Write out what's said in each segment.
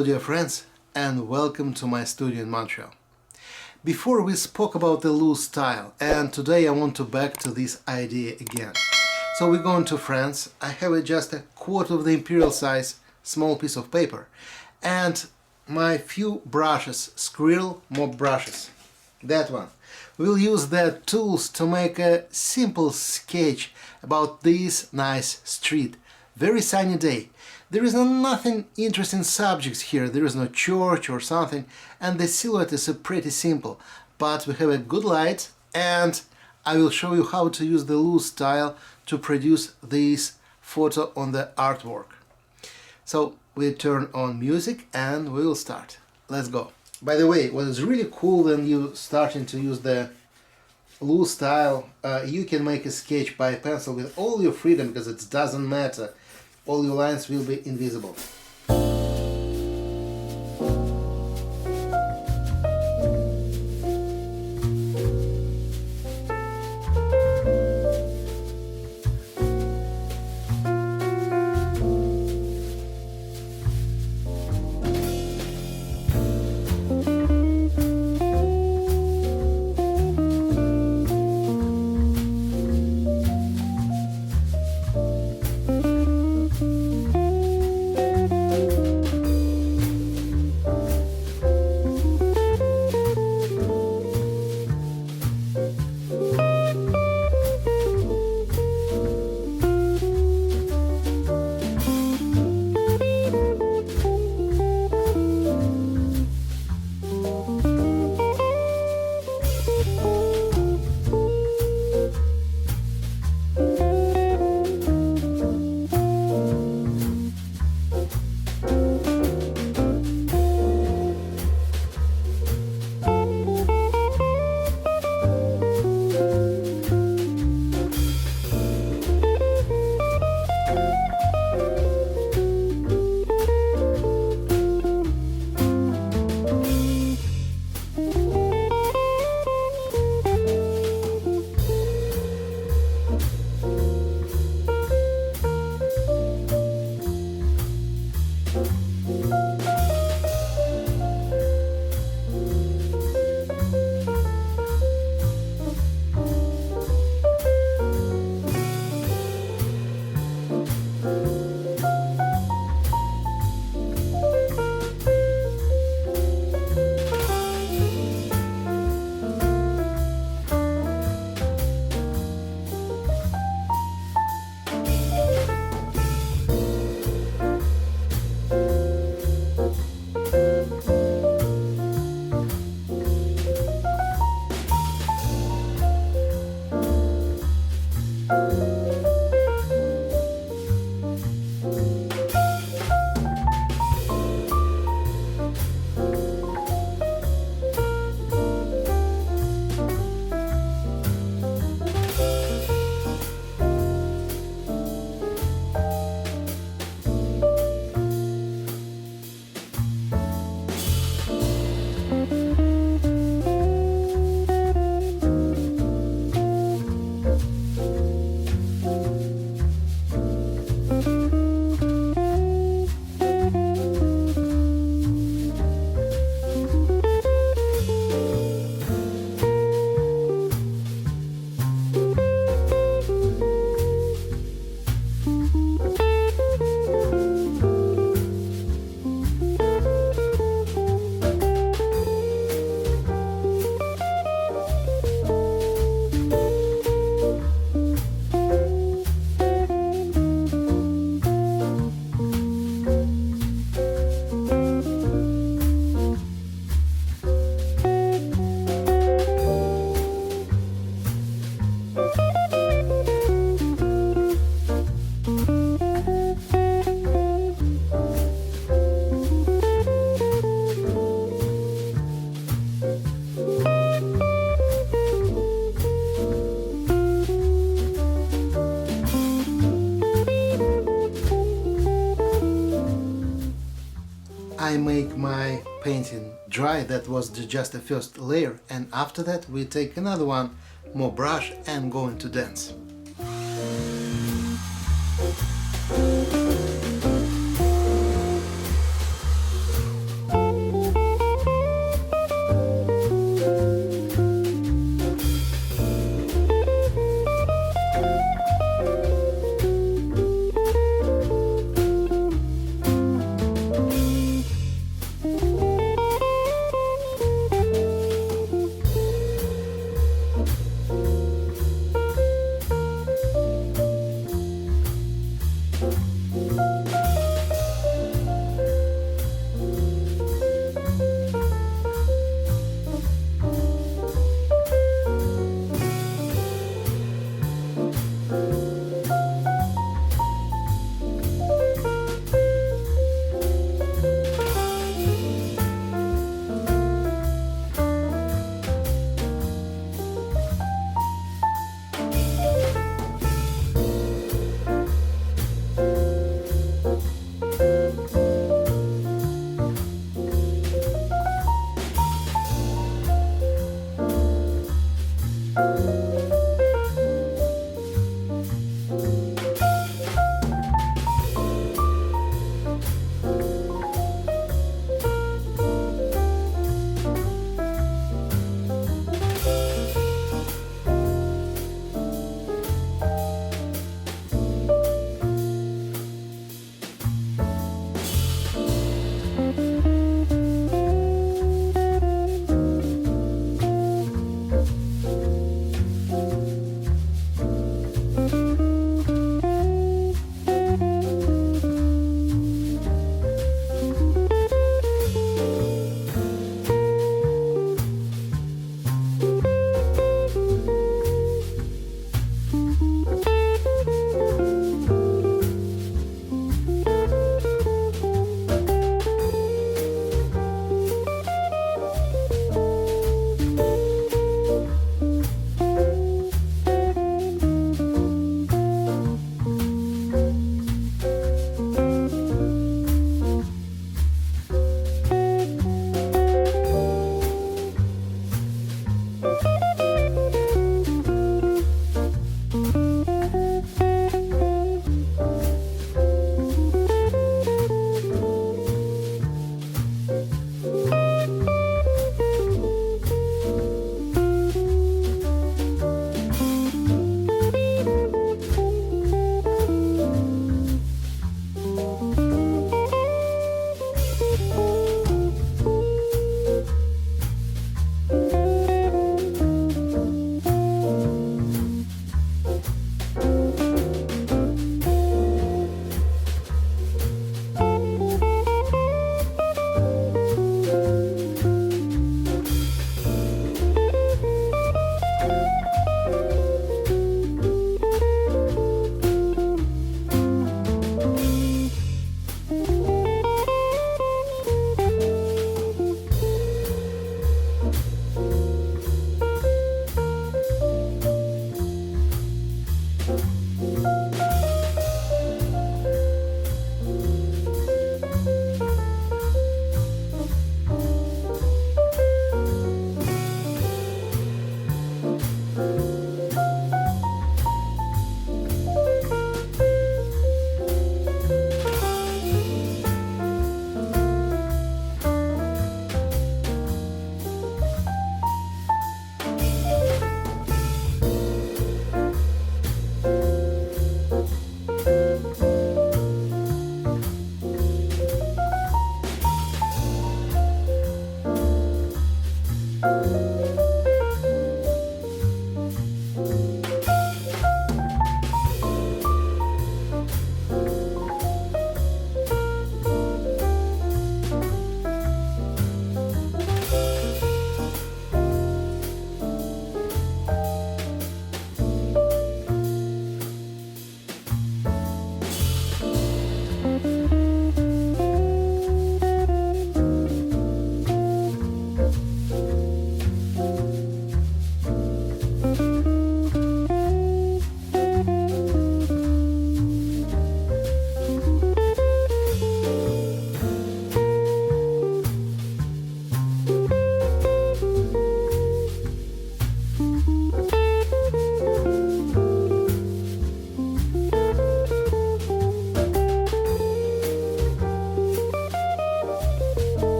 Hello dear friends, and welcome to my studio in Montreal. Before we spoke about the loose style, and today I want to back to this idea again. So we're going to France. I have just a quarter of the imperial size small piece of paper and my few brushes, squirrel mob brushes, that one. We'll use the tools to make a simple sketch about this nice street. Very sunny day. There is nothing interesting subjects here, there is no church or something, and the silhouette is pretty simple, but we have a good light and I will show you how to use the loose style to produce this photo on the artwork. So we turn on music and we will start. Let's go. By the way, what is really cool when you starting to use the loose style, you can make a sketch by pencil with all your freedom because it doesn't matter. All your lines will be invisible. I make my painting dry, that was just the first layer, and after that we take another one, more brush, and go into dance.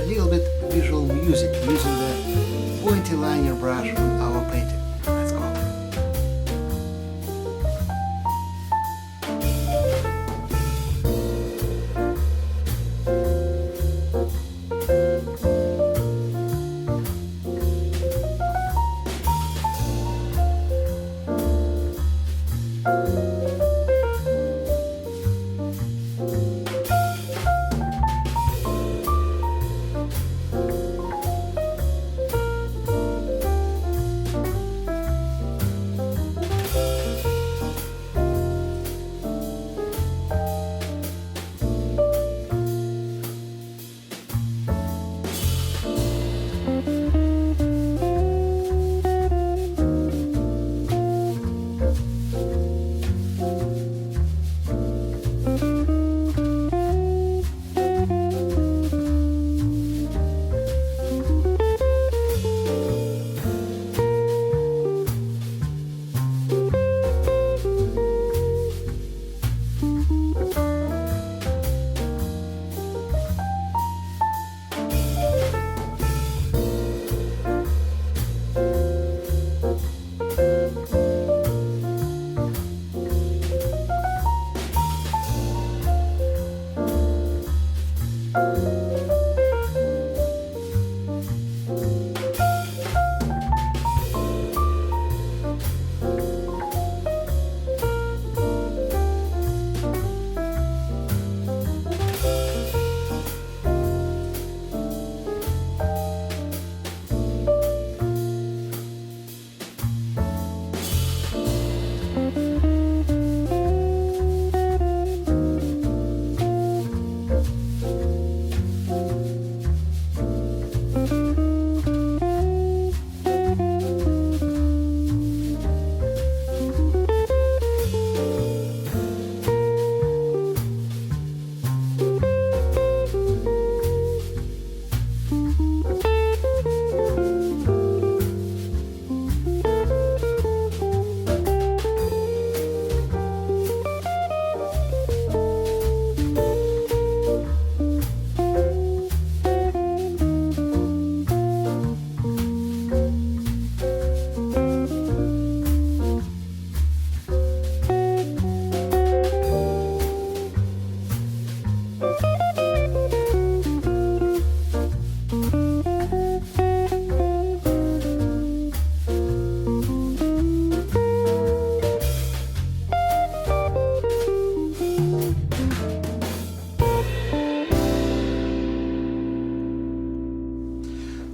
a little bit visual music using the pointy liner brush on our painting. Let's go.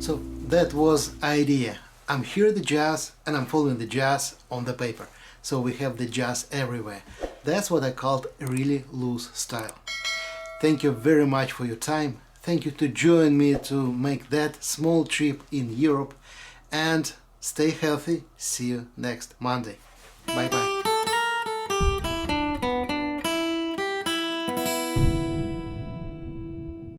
So that was idea. I'm hearing the jazz and I'm following the jazz on the paper. So we have the jazz everywhere. That's what I called a really loose style. Thank you very much for your time. Thank you to join me to make that small trip in Europe. And stay healthy. See you next Monday. Bye bye.